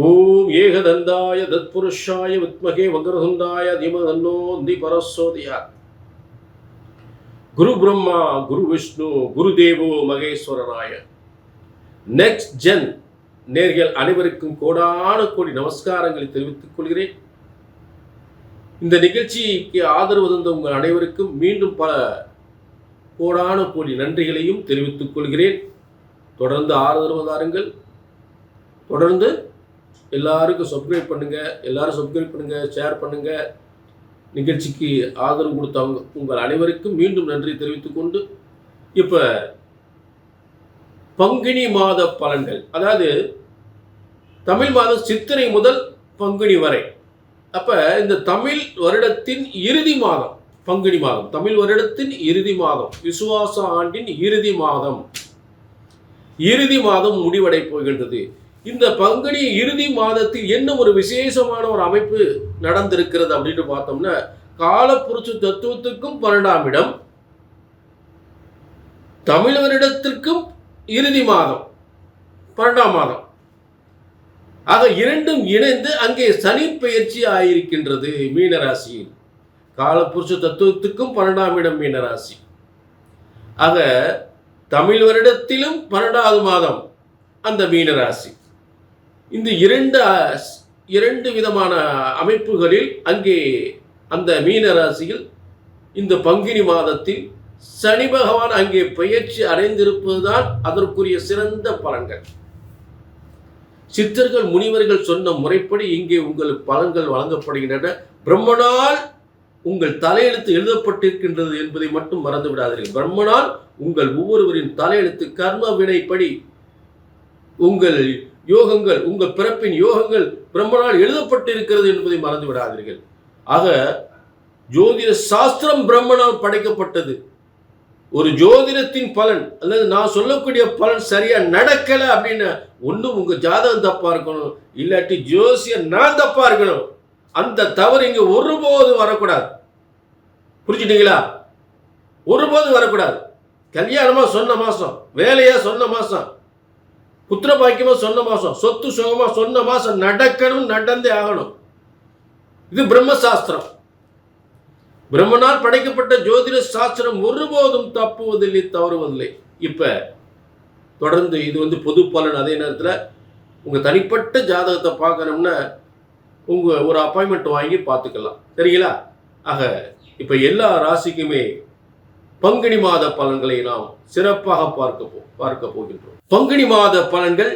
ஓம் ஏகதந்தாய தத்புருஷாய வித்மகே வக்ரதுண்டாய தீமதன்னோ பரசோதியாத். குரு பிரம்மா குரு விஷ்ணு குரு தேவோ மகேஸ்வரராய. நெக்ஸ்ட் ஜென் நேர்கள் அனைவருக்கும் கோடான கோடி நமஸ்காரங்களை தெரிவித்துக் கொள்கிறேன். இந்த நிகழ்ச்சிக்கு ஆதரவு தந்த உங்கள் அனைவருக்கும் மீண்டும் பல கோடான கோடி நன்றிகளையும் தெரிவித்துக் கொள்கிறேன். தொடர்ந்து ஆதரவு தாருங்கள். தொடர்ந்து எல்லாருக்கும் சப்ஸ்கிரைப் பண்ணுங்க, ஷேர் பண்ணுங்க. நிகழ்ச்சிக்கு ஆதரவு கொடுத்தவங்க உங்கள் அனைவருக்கும் மீண்டும் நன்றி தெரிவித்துக் கொண்டு, இப்போ பங்குனி மாத பலன்கள், அதாவது தமிழ் மாதம் சித்திரை முதல் பங்குனி வரை. அப்போ இந்த தமிழ் வருடத்தின் இறுதி மாதம் பங்குனி மாதம், தமிழ் வருடத்தின் இறுதி மாதம், விசுவாச ஆண்டின் இறுதி மாதம் முடிவடை போகின்றது. இந்த பங்குனி இறுதி மாதத்தில் என்ன ஒரு விசேஷமான ஒரு அமைப்பு நடந்திருக்கிறது அப்படின்னு பார்த்தோம்னா, காலப்புருஷ தத்துவத்துக்கும் 12ஆம் இடம், தமிழ் வருடத்திற்கும் இறுதி மாதம் 12ஆம் மாதம் ஆக இரண்டும் இணைந்து அங்கே சனி பெயர்ச்சி ஆயிருக்கின்றது மீனராசியில். காலப்புருஷ தத்துவத்துக்கும் 12ஆம் இடம் மீனராசி. ஆக தமிழ் வருடத்திலும் 12வது மாதம் அந்த மீனராசி. இந்த இரண்டு விதமான அமைப்புகளில் அங்கே அந்த மீனராசியில் இந்த பங்குனி மாதத்தில் சனி பகவான் அங்கே பெயர்ச்சி அடைந்திருப்பதுதான் அதற்குரிய சிறந்த பலன்கள். சித்தர்கள் முனிவர்கள் சொன்ன முறைப்படி இங்கே உங்களுக்கு பலன்கள் வழங்கப்படுகின்றன. பிரம்மனால் உங்கள் தலையெழுத்து எழுதப்பட்டிருக்கின்றது என்பதை மட்டும் மறந்து விடாதீர்கள். பிரம்மனால் உங்கள் ஒவ்வொருவரின் தலையெழுத்து கர்ம வினைப்படி உங்கள் யோகங்கள், உங்கள் பிறப்பின் யோகங்கள் பிரம்மனால் எழுதப்பட்டிருக்கிறது என்பதை மறந்து விடாதீர்கள். ஆக ஜோதிட சாஸ்திரம் பிரம்மனால் படைக்கப்பட்டது. ஒரு ஜோதிடத்தின் பலன் அல்லது நான் சொல்லக்கூடிய பலன் சரியா நடக்கல அப்படின்னு ஒன்றும் உங்க ஜாதகம் தப்பா இருக்கணும், இல்லாட்டி ஜோசியர் நான் தப்பா இருக்கணும். அந்த தவறு இங்க ஒருபோது வரக்கூடாது. புரிஞ்சுட்டீங்களா? ஒருபோது வரக்கூடாது. கல்யாணமா சொன்ன மாசம், வேலையா சொன்ன மாசம், புத்திர பாக்கியமா சொன்ன மாசம், சொத்து சுகமா சொன்ன மாசம் நடக்கணும், நடந்தே ஆகணும். இது பிரம்மசாஸ்திரம். பிரம்மனால் படைக்கப்பட்ட ஜோதிட சாஸ்திரம் ஒருபோதும் தப்புவதில்லை, தவறுவதில்லை. இப்ப தொடர்ந்து இது பொது பலன். அதே நேரத்தில் உங்க தனிப்பட்ட ஜாதகத்தை பார்க்கணும்னா உங்க ஒரு அப்பாயின்மெண்ட் வாங்கி பார்த்துக்கலாம். சரிங்களா? ஆக இப்ப எல்லா ராசிக்குமே பங்குனி மாத பலன்களை நாம் சிறப்பாக பார்க்க போகின்றோம். பங்குனி மாத பலன்கள்,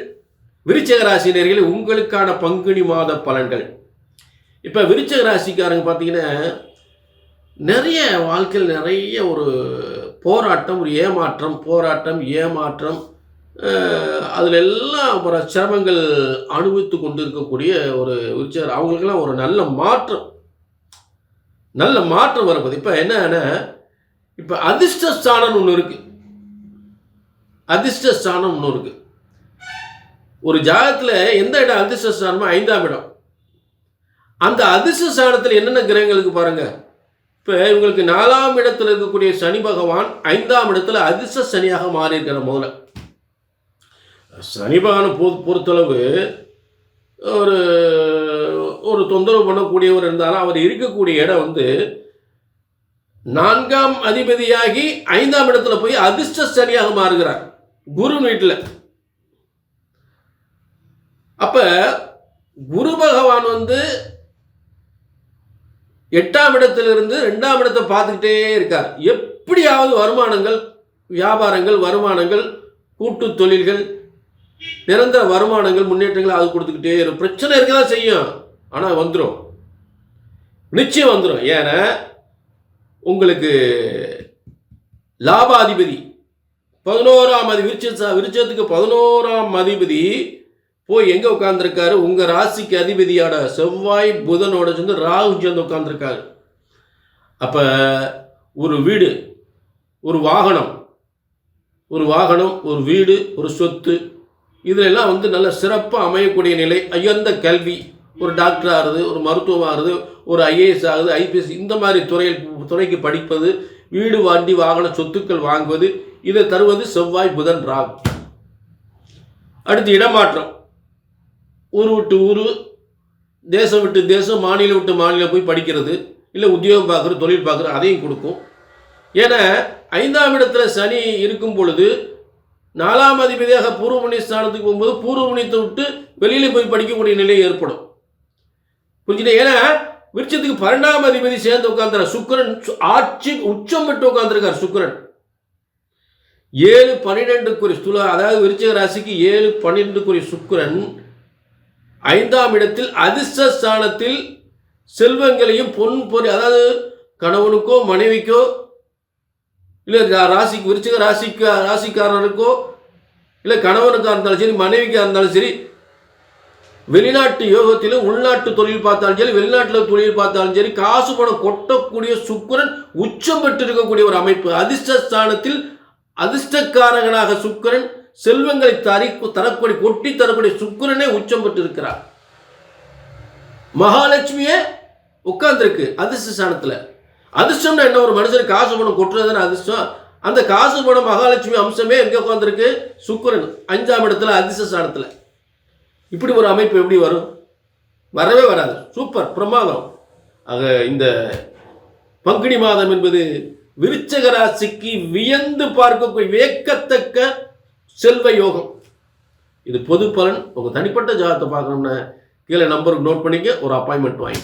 விருச்சிக ராசினர்களே உங்களுக்கான பங்குனி மாத பலன்கள். இப்ப விருச்சிக ராசிக்காரங்க பார்த்தீங்கன்னா நிறைய வாழ்க்கையில் நிறைய ஒரு போராட்டம், ஒரு ஏமாற்றம், அதுல எல்லாம் ஒரு சிரமங்கள் அனுபவித்து கொண்டு இருக்கக்கூடிய ஒரு விருச்சிகர். அவங்களுக்கெல்லாம் ஒரு நல்ல மாற்றம் வருவது. இப்ப என்னன்னா, இப்ப அதிர்ஷ்டஸ்தானம் ஒன்று இருக்கு. ஒரு ஜாதகத்துல எந்த இடம் அதிர்ஷ்டஸ்தானமோ 5ஆம் இடம். அந்த அதிர்ஷ்டஸ்தானத்தில் என்னென்ன கிரகங்களுக்கு பாருங்க. இப்ப இவங்களுக்கு 4ஆம் இடத்துல இருக்கக்கூடிய சனி பகவான் 5ஆம் இடத்துல அதிர்ஷ்ட சனியாக மாறி இருக்கிற. முதல்ல சனி பகவான் பொறுத்தளவு ஒரு தொந்தரவு பண்ணக்கூடியவர் இருந்தாலும் அவர் இருக்கக்கூடிய இடம் 4ஆம் அதிபதியாகி 5ஆம் இடத்துல போய் அதிர்ஷ்ட சனியாக மாறுகிறார் குரு வீட்டில். அப்ப குரு பகவான் 8ஆம் இடத்திலிருந்து 2ஆம் இடத்தை பார்த்துக்கிட்டே இருக்கார். எப்படியாவது வருமானங்கள், வியாபாரங்கள், கூட்டு தொழில்கள், நிரந்தர வருமானங்கள், முன்னேற்றங்கள் அது கொடுத்துக்கிட்டே இருக்கும். பிரச்சனை இருக்கதான் செய்யும், ஆனா வந்துடும், நிச்சயம் வந்துடும். ஏன்னா உங்களுக்கு லாபாதிபதி 11ஆம் விருச்சத்துக்கு 11ஆம் அதிபதி போய் எங்க உட்கார்ந்துருக்காரு? உங்க ராசிக்கு அதிபதியோட செவ்வாய் புதனோட சேர்ந்து ராகு சேர்ந்து உட்கார்ந்துருக்காரு. அப்ப ஒரு வீடு, ஒரு வாகனம், ஒரு வீடு, ஒரு சொத்து, இதெல்லாம் நல்ல சிறப்பாக அமையக்கூடிய நிலை. உயர்ந்த கல்வி, ஒரு டாக்டர் ஆகுது, ஒரு மருத்துவம் ஆகுது, ஒரு ஐஏஎஸ் ஆகுது, ஐபிஎஸ், இந்த மாதிரி துறைக்கு படிப்பது, வீடு, வண்டி, வாகன சொத்துக்கள் வாங்குவது, இதை தருவது செவ்வாய் புதன் ராகு. அடுத்து இடமாற்றம். ஊர் விட்டு ஊர், தேசம் விட்டு தேசம், மாநிலம் விட்டு மாநிலம் போய் படிக்கிறது, இல்லை உத்தியோகம் பார்க்குறது, தொழில் பார்க்குறது, அதையும் கொடுக்கும். ஏன்னா 5ஆம் இடத்துல சனி இருக்கும் பொழுது 4ஆம் அதிபதியாக பூர்வ புண்ணிய ஸ்தானத்துக்கு போகும்போது பூர்வ புண்ணியத்தை விட்டு வெளியில போய் படிக்கக்கூடிய நிலை ஏற்படும். புரிஞ்சுட்டே? ஏன்னா விருட்சத்துக்கு 12ஆம் அதிபதி சேர்ந்து உட்கார்ந்துறார். சுக்கிரன் ஆட்சி உச்சம் விட்டு உட்கார்ந்துருக்கார். சுக்கிரன் 7-12 துலா, அதாவது விருச்சிக ராசிக்கு 7-12 சுக்கிரன் 5ஆம் இடத்தில் அதிர்ஷ்ட ஸ்தானத்தில் செல்வங்களையும் பொன் பொறி, அதாவது கணவனுக்கோ மனைவிக்கோ இல்லை ராசிக்கு விருச்சிக ராசிக்காரருக்கோ இல்லை கணவனுக்காக இருந்தாலும் சரி, மனைவிக்காக இருந்தாலும் சரி, வெளிநாட்டு யோகத்திலும் உள்நாட்டு தொழில் பார்த்தாலும் சரி, வெளிநாட்டில் தொழில் பார்த்தாலும் சரி, காசு பணம் கொட்டக்கூடிய சுக்கிரன் உச்சம் பெற்று இருக்கக்கூடிய ஒரு அமைப்பு. அதிர்ஷ்ட ஸ்தானத்தில் அதிர்ஷ்டக்காரகனாக சுக்கிரன் செல்வங்களை தரக்கூடிய கொட்டி தரக்கூடிய சுக்கிரனே உச்சம் பெற்று இருக்கிறார். மகாலட்சுமியே உட்கார்ந்துருக்கு அதிர்ஷ்ட ஸ்தானத்தில். அதிர்ஷ்டம்னா என்ன? ஒரு மனுஷனுக்கு காசு பணம் கொட்டுறதுன்னு அதிர்ஷ்டம். அந்த காசு பணம் மகாலட்சுமி அம்சமே எங்கே உட்கார்ந்துருக்கு? சுக்கிரன் 5ஆம் இடத்துல அதிர்ஷ்ட ஸ்தானத்தில். இப்படி ஒரு அமைப்பு எப்படி வரும்? வரவே வராது. சூப்பர், பிரமாதம். ஆக இந்த பங்குனி மாதம் என்பது விருச்சிக ராசிக்கு வியந்து பார்க்கக்கூடிய வியக்கத்தக்க செல்வ யோகம். இது பொது பலன். உங்க தனிப்பட்ட ஜாதகத்தை பார்க்கணும்னா கீழே நம்பருக்கு நோட் பண்ணிக்க, ஒரு அப்பாயின்மெண்ட் வாங்கி.